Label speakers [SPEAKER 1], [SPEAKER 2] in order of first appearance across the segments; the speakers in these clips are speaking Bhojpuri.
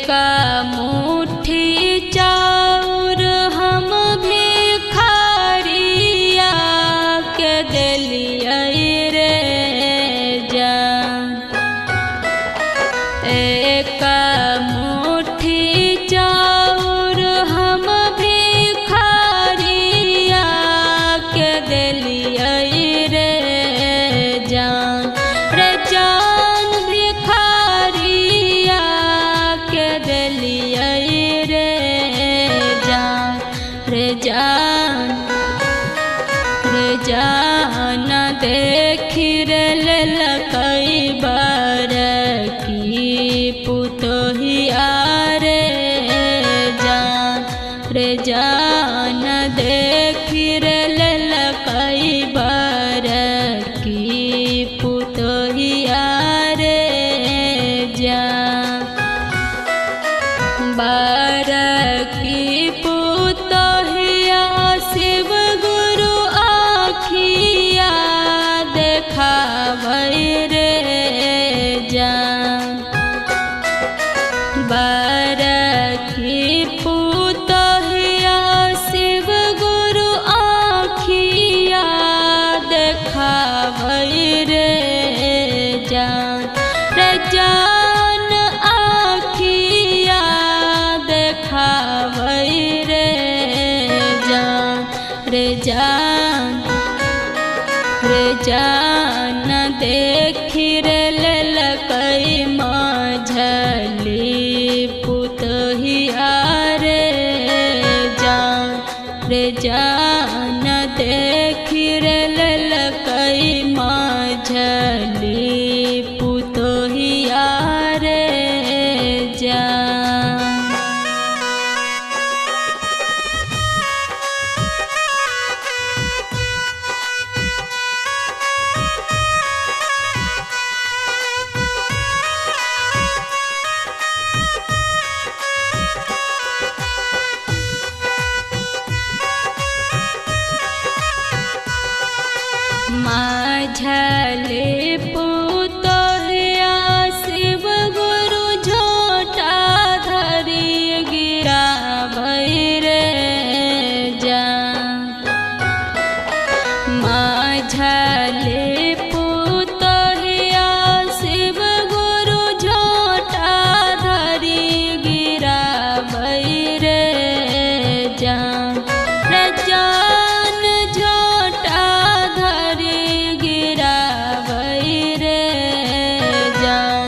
[SPEAKER 1] एक मुट्ठी चाउर हम भिखारिया के देलियै रे जान। एक मुट्ठी चाउर हम भिखारिया के देलियै रे जान। रे जान भिखारिया के देलियै रे जान। रे जान देखी रे लेलकै बड़की पुतोहिया रे जान। रे जान देखी रे लेलकै बड़की पुतोहिया रे जान। बड़की पुतोहिया शिव गुरु आखिया देखाबै रे जान। बड़की पुतोहिया शिव गुरु आखिया देखाबै रे जान। रे जान आखिया देखाबै रे जान। रे जान देखी रे लेलकै मझली पुतोहिया रे जान। रे जान देखी रे लेलकै मझली पुतोहिया रे जान। मझली पुतोहिया शिव गुरु झोटा धरि गिराबै रे जान। मझली पुतोहिया शिव गुरु झोटा धरि गिराबै रे जान। रे जान झोटा धरि गिराबै रे जान।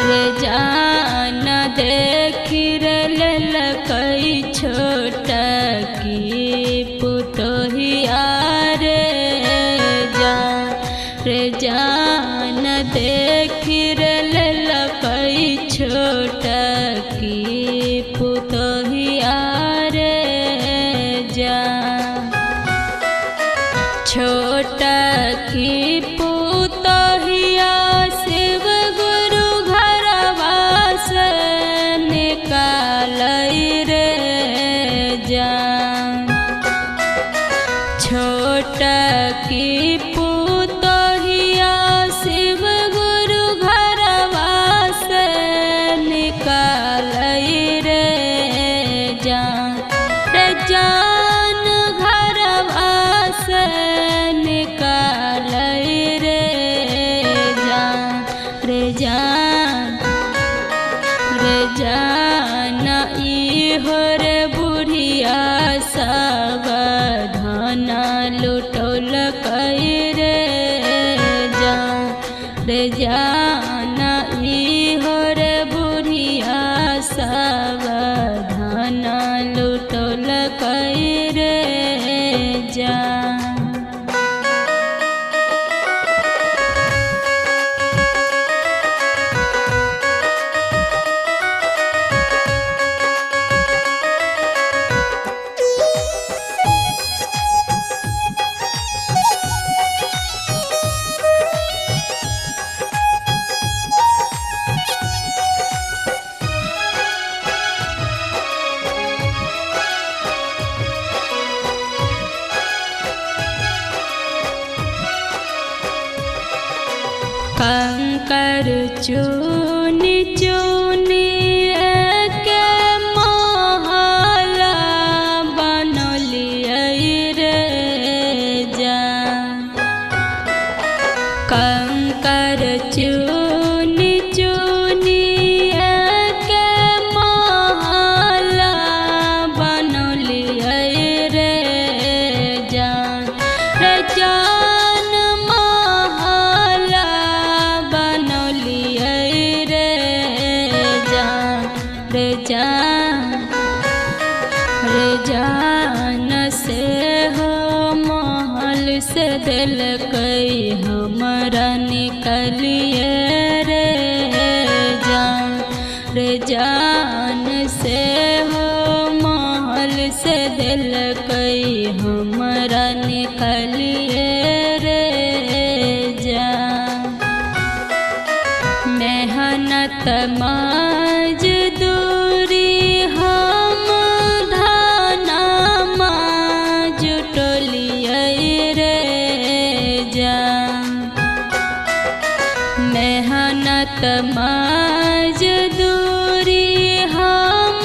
[SPEAKER 1] रे जान देखी रे लेलकै छोटकी पुतोहिया रे जान। रे जान देखी रे लेलकै छोटकी पुतोहिया रे जान। छोटकी पुतोहिया शिव गुरु घरवा से निकालै रे जान। छोटकी पुतोहिया शिव गुरु घरवा से निकालै रे जान। रे जान घरवा से निकालै रे जान। रे जान इहो रे बुढ़िया सावधान लुटौलकै रे जान। रे जान इहो रे बुढ़िया सावधान लुटौलकै रे जान। चुनी चुनी के महला बनलियै रे जान। कंकर चुनी चुनी के महला बनलियै रे जान। रे जान महला बनलियै रे जान। रे जान रे जान से हो महल से दिलकै हमरा निकलिए रे जान। रे जान से हो महल से दिलकै हमरा निकलिए रे जान। मेहनत मजदूरी हम धनमा जुटलियै रे जान। मेहनत मजदूरी हम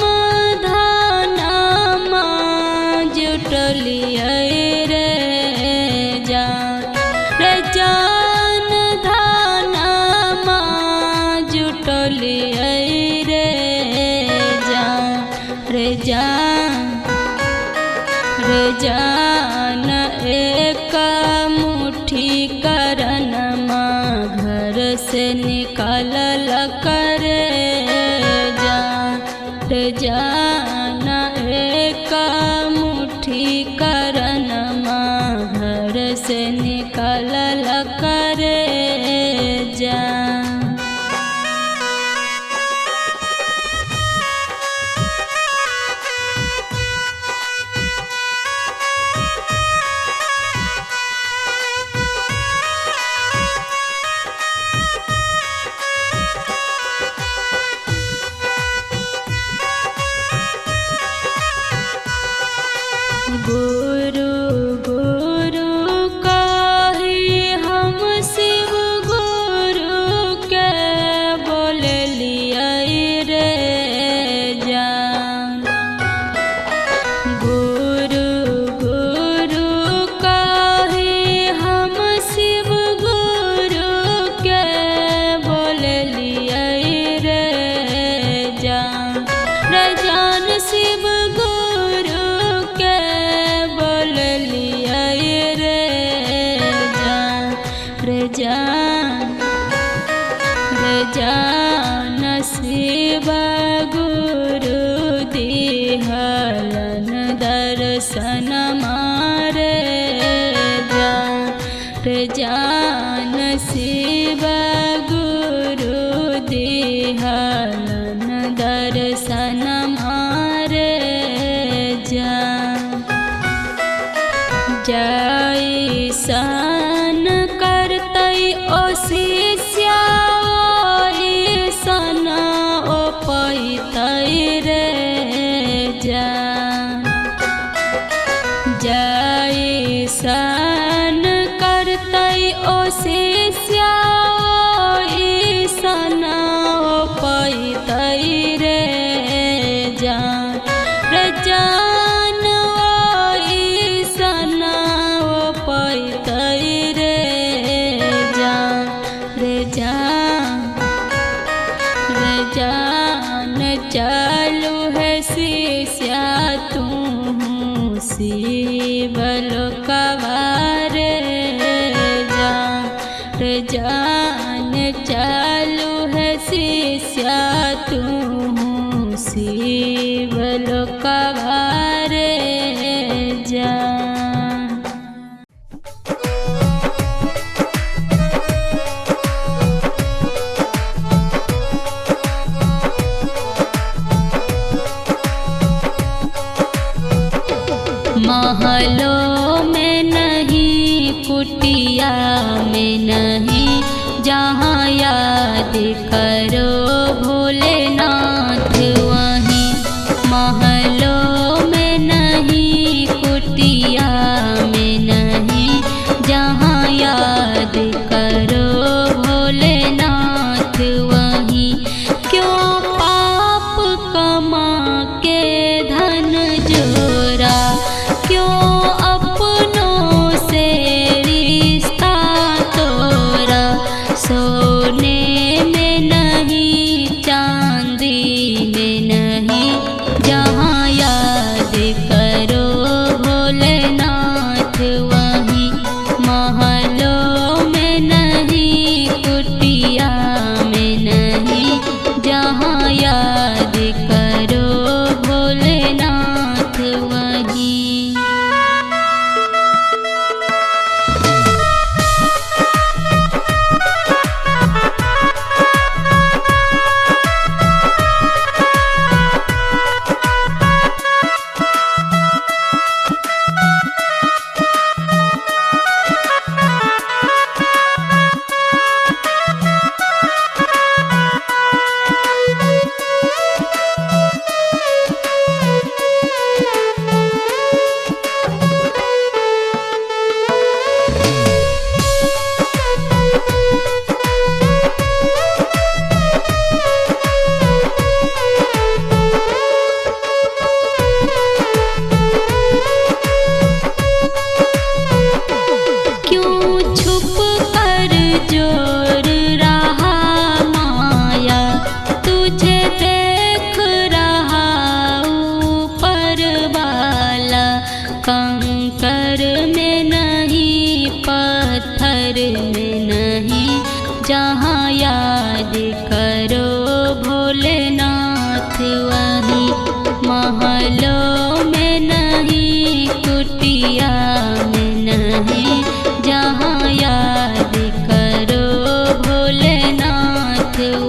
[SPEAKER 1] धनमा जुटलियै रे जान। रे जान धनमा जुटलियै रे जान। रे जान रे जान एक मुट्ठी करनमा घर से निकालल करे जान। रे जान एक मुट्ठी करनमा घर से निकालल करे जान। गुरु गुरु कही हम शिव गुरु के बोललियै रे जान। गुरु गुरु कही हम शिव गुरु के बोललियै रे जान। रे जान शिव गुरु के बोललियै रे जान। रे जान रे जान शिव गुरु दिहलन दर्शन मारे जान। रे जान शिव गुरु दिहलन दर्शन मारे जान। जैसन करतै ओ शिष्या ओइसन ओ पैतै रे जान। जैसन करतै ओ शिष्या ओइसन ओ पैतै रे जान। रे जान ओइसन ओ पैतै रे जान। रे जान रे जान चलू है शिष्या तू शिव लोकवा रे जान। रे जान चलू है शिष्या तू शिव लोकवा रे जान। महलों में नहीं कुटिया में नहीं जहाँ याद करो भोलेनाथ वहीं। महलों में नहीं कुटिया में नहीं जहाँ याद करो भोलेनाथ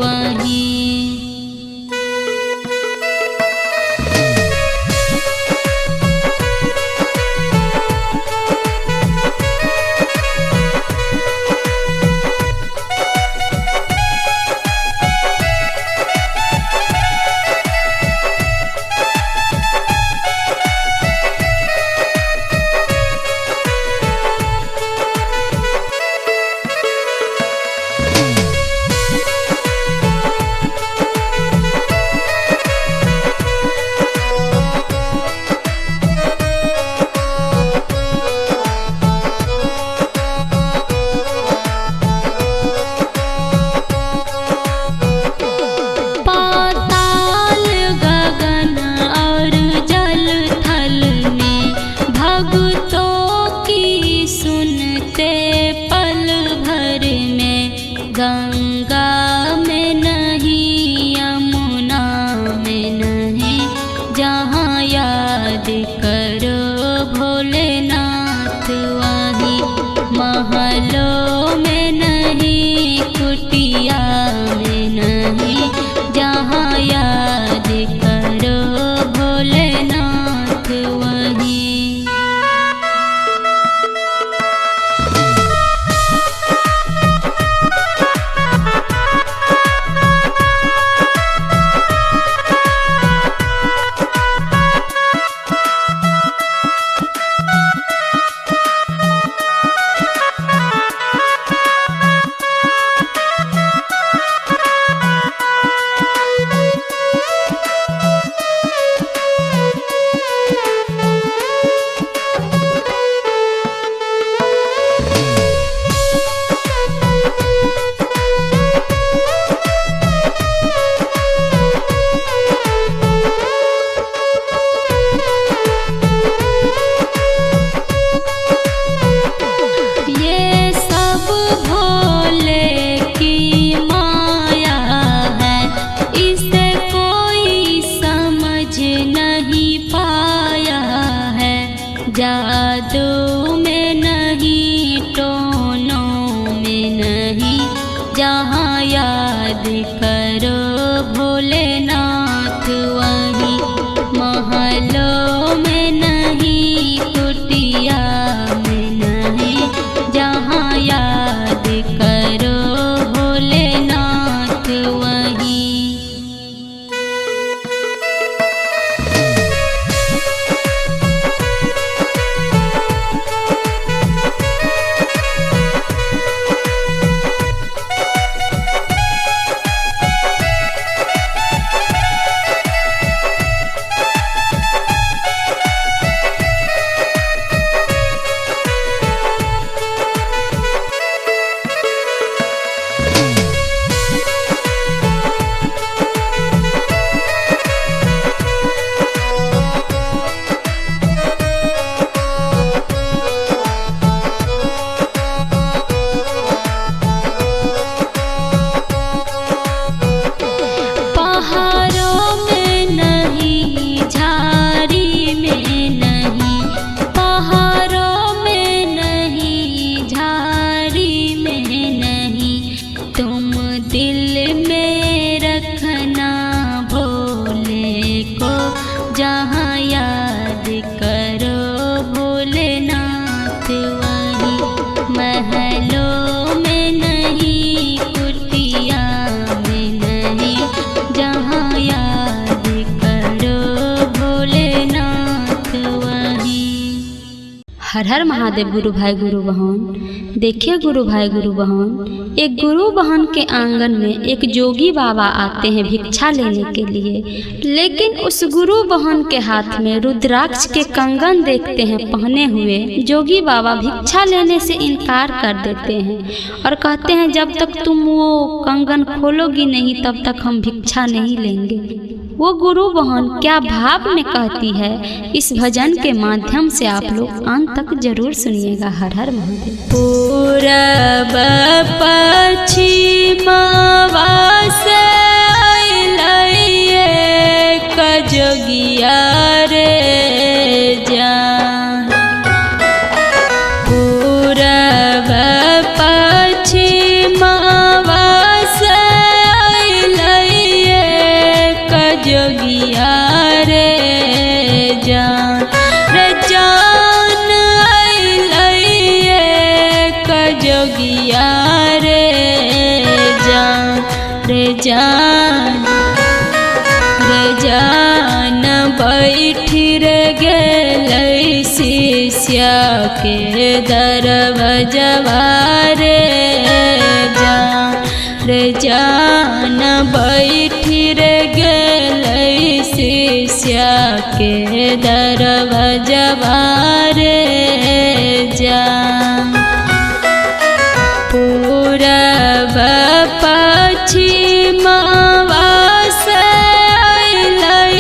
[SPEAKER 1] वहीं। गंगा में नहीं, यमुना में नहीं, जहाँ याद करो भोलेनाथ वहीं। महलों में नहीं, कुटिया में नहीं, जहाँ याद करो भोलेनाथ वहीं। जादू में नहीं, टोनों में नहीं, जहाँ याद करो भोलेनाथ वहीं। महलों में नहीं, कुटिया में नहीं, जहाँ याद करो भोलेनाथ वहीं। जहाँ याद करो भोलेनाथ वहीं। महलों में नहीं, कुटिया में नहीं, जहाँ याद करो भोलेनाथ वहीं।
[SPEAKER 2] हर हर महादेव गुरु भाई गुरु बहन। देखिए गुरु भाई गुरु बहन, एक गुरु बहन के आंगन में एक जोगी बाबा आते हैं भिक्षा लेने के लिए, लेकिन उस गुरु बहन के हाथ में रुद्राक्ष के कंगन देखते हैं पहने हुए। जोगी बाबा भिक्षा लेने से इनकार कर देते हैं और कहते हैं जब तक तुम वो कंगन खोलोगी नहीं तब तक हम भिक्षा नहीं लेंगे। वो गुरु बहन क्या भाव में कहती है, इस भजन के माध्यम से आप लोग अंत तक जरूर सुनिएगा। हर हर महादेव।
[SPEAKER 1] पूरब पश्चिमवा से अइलैये कजोगिया रे जान। पूरब पश्चिमवा से रे जान बैठी रे गेलै शिष्या के दरबजवा रे जान बैठी रे गेलै शिष्या के दरबजवा रे जान पूरब पश्चिमवा से अइलै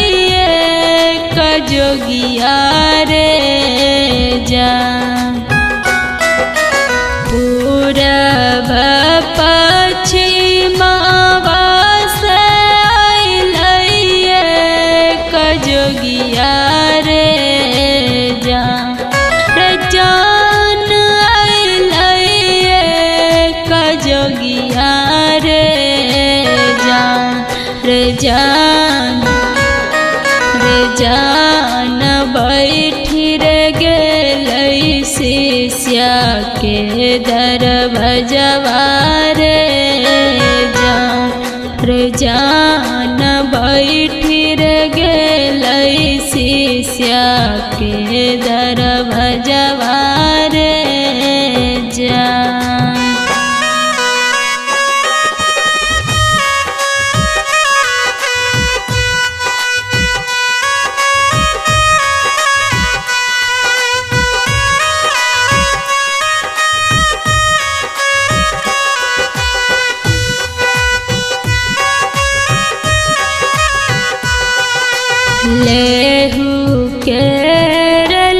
[SPEAKER 1] जोगिया रे जान पूरब पश्चिमवा से अइलै जोगिया रे जान अइलै जोगिया रे जान बैठी रे गेलै शिष्या के दरबजवा रे जान बैठी रे गेलै शिष्या के दरबजवा रे जान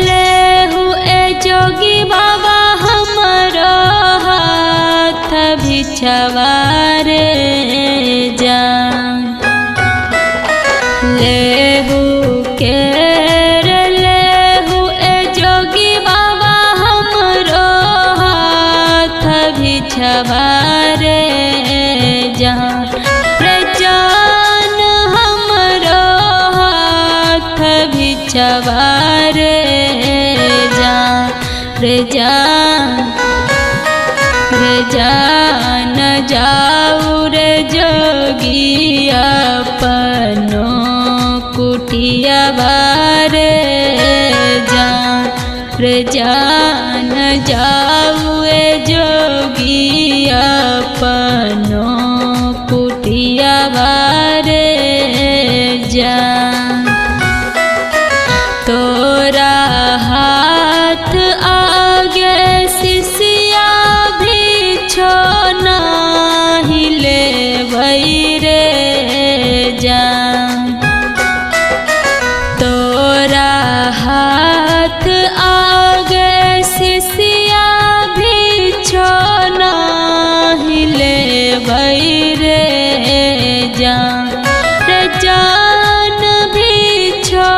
[SPEAKER 1] लेहू ए जोगी बाबा हमरो हाथ बिछवा रे जान लेहू ए जोगी बाबा हमरो हाथ बिछवा रे जान बिछवा रे जान जाऊ रे जोगी अपनो कुटियावा रे जान जाऊ जोगी अपनो कुटियावा रे जान तोरा हाथ आगे शिष्या भिक्षो नाही लेबै रे जान तोरा हाथ आगे शिष्या भिक्षो नाही लेबै रे जान भिक्षो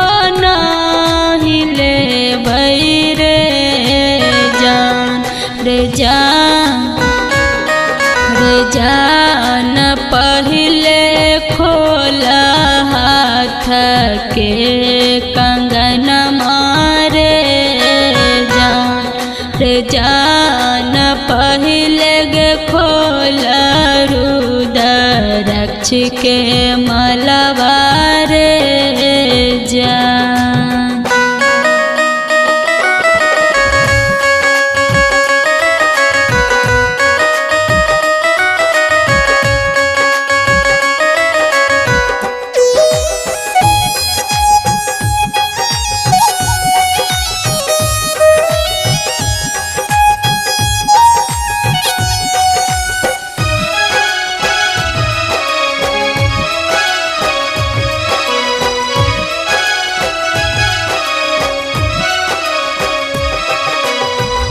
[SPEAKER 1] जान पहले खोला हाथ के कंगन मारे जान पहले गे खोला रुद्राक्ष के मलवा रे जान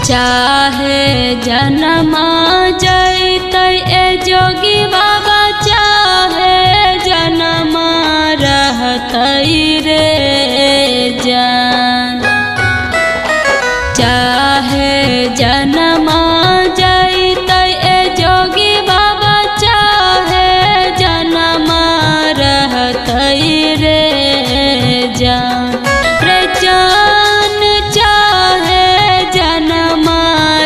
[SPEAKER 1] चाहे जनमा जैतै ए जोगी बाबा चाहे जनमा रहतै रे जान चाहे जनमा जैतै ए जोगी बाबा चाहे जनमा रहतै रे जान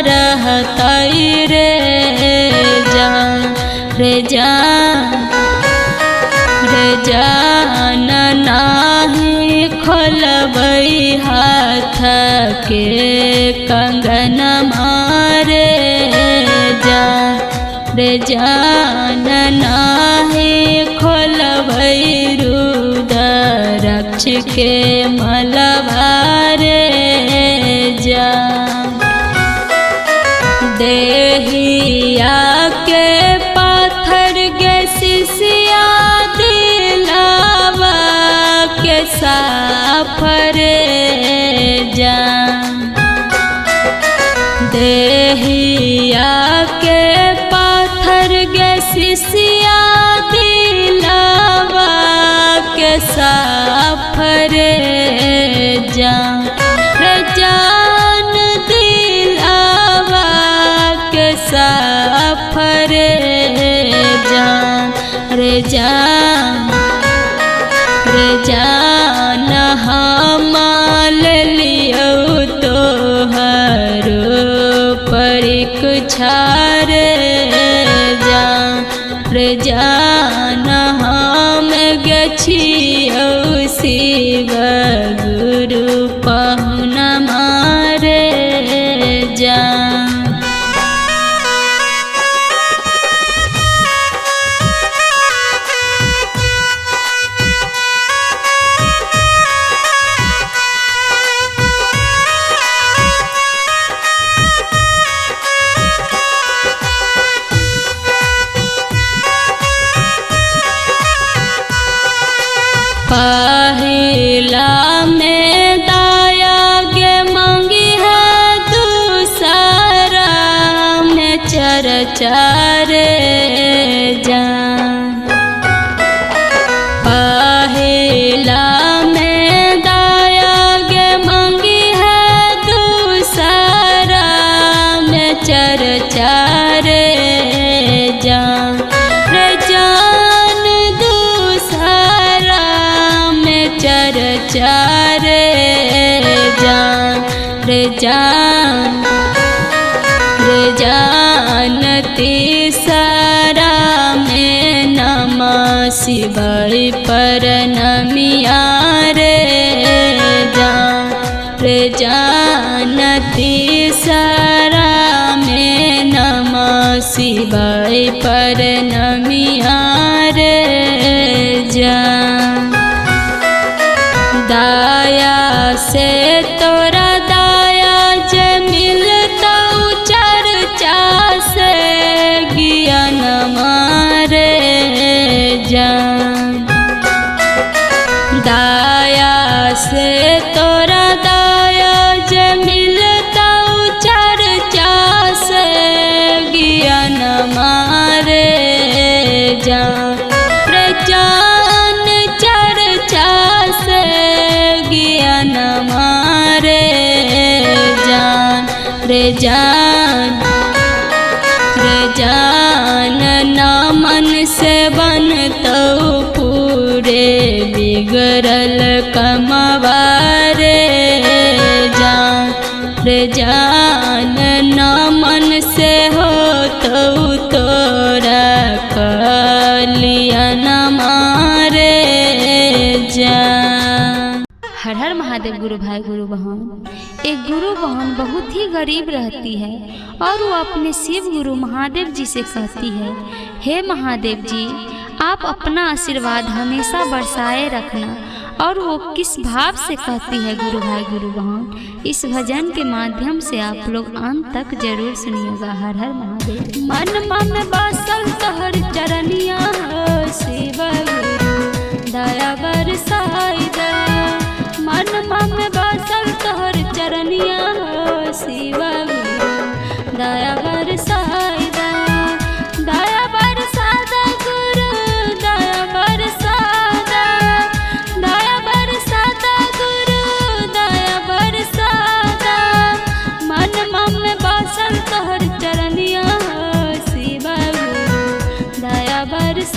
[SPEAKER 1] रहतै रे जान जान नाही खोलबै हाथ के कंगन मारे जान नाही खोलबै रुद्राक्ष के मलभारे जा देहिया के पाथर गे सिसिया दिलावा के साफरे जा देहिया के पाथर गे सिसिया दिलावा के साफरे जा जान दिलावा के साफरे जान हमाल लियो तोहरो परीक्षा रे जान हम गछियो शिव गुरु पहुना मारे जा पहिला में दाया गे मांगी है दूसरा में चर्चा रे जा पहिला में दाया गे मांगी है दूसरा में चर्चा रे जा चर्चा रे जान तीसरा में नमः शिवाय परनमिया रे जान तीसरा में नमः शिवाय परनमिया रे जा दाया से तोरा दाया जे मिलता चर्चा से ज्ञान मारे जा दाया से तोरा दाया जे मिलता चर्चा से ज्ञान मारे जा जान ना मन से बनतौ पूरे बिगड़ल कमवारे जान ना मन से होतौ तोरा कलियन मारे जा।
[SPEAKER 2] हर हर महादेव गुरु भाई गुरु बहन। एक गुरु बहन बहुत ही गरीब रहती है और वो अपने शिव गुरु महादेव जी से कहती है, हे महादेव जी आप अपना आशीर्वाद हमेशा बरसाए रखना। और वो किस भाव से कहती है गुरु भाई गुरु बहन, इस भजन के माध्यम से आप लोग अंत तक जरूर सुनिएगा। हर हर महादेव। मन मन बसल तोहर चरनिया शिव गुरु दया बरसाई दा। मन मन बसल तोहर चरनिया शिव गुरु दया बरसाई दा। दया बरसादा गुरु दया बरसादा। दया बरसादा गुरु दया बरसादा। मन मन बसल तोहर चरनिया शिव गुरु दया बरसादा।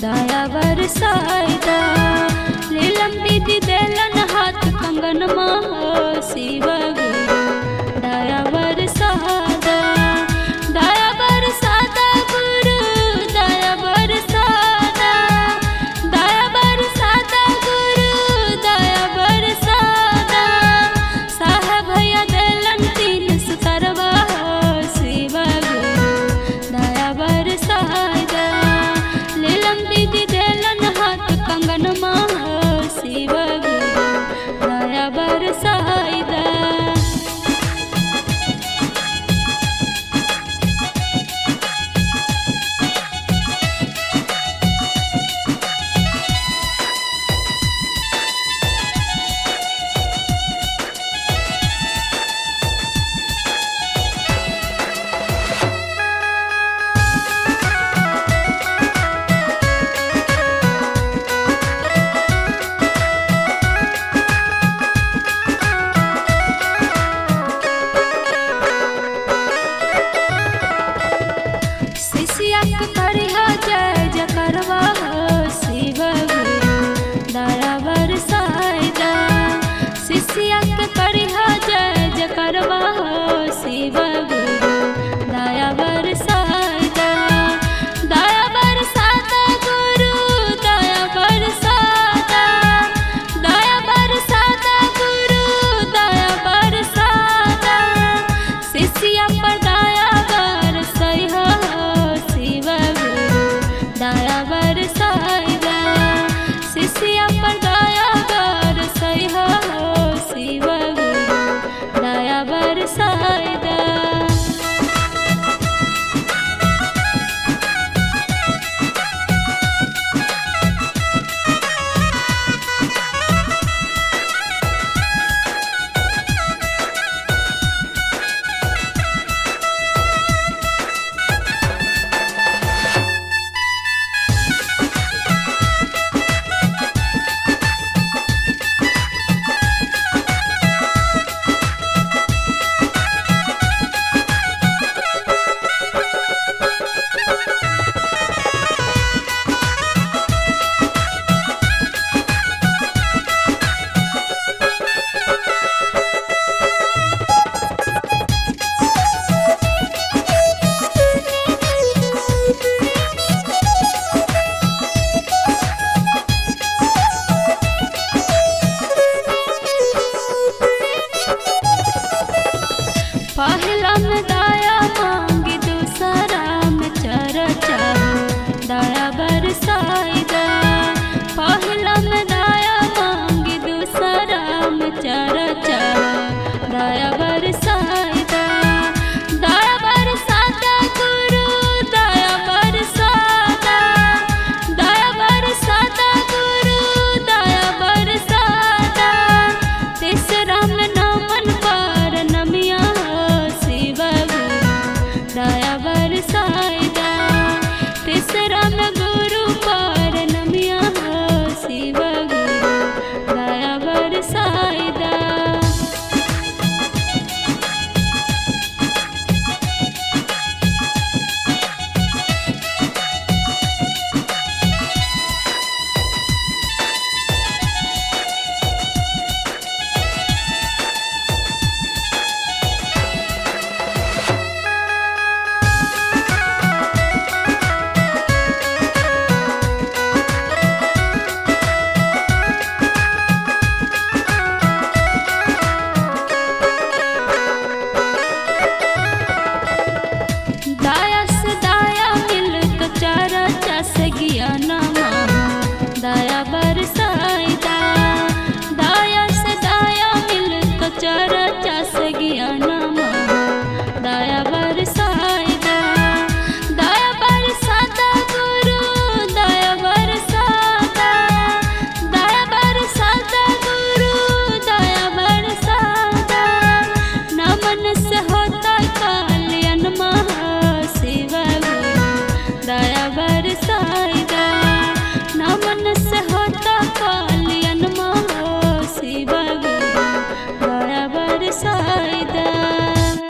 [SPEAKER 1] दया बरसाइदा। लीलम विधि देलन हाथ कंगन हो शिव गुरु दया बरसादा। दया बरसादा गुरु दया बरसादा। दया बरसादा गुरु दया बरसादा। साहब भैया देलन 3 सुतरवा हो शिव गुरु दया बरसादा। लीलम दीदी देलन हाथ कंगन हो शिव गुरु दया बरसादा। करिहा जय जकरवा हो शिव गुरु दया बरसाइदा। शिष्या के करिहा जय जकरवा हो शिव गुरु दया बरसाइदा। दया बरसादा गुरु दया बरसादा। दया बरसादा गुरु दया बरसादा। शिष्या पर दया बरसई हो शिव गुरु दया बरसाई।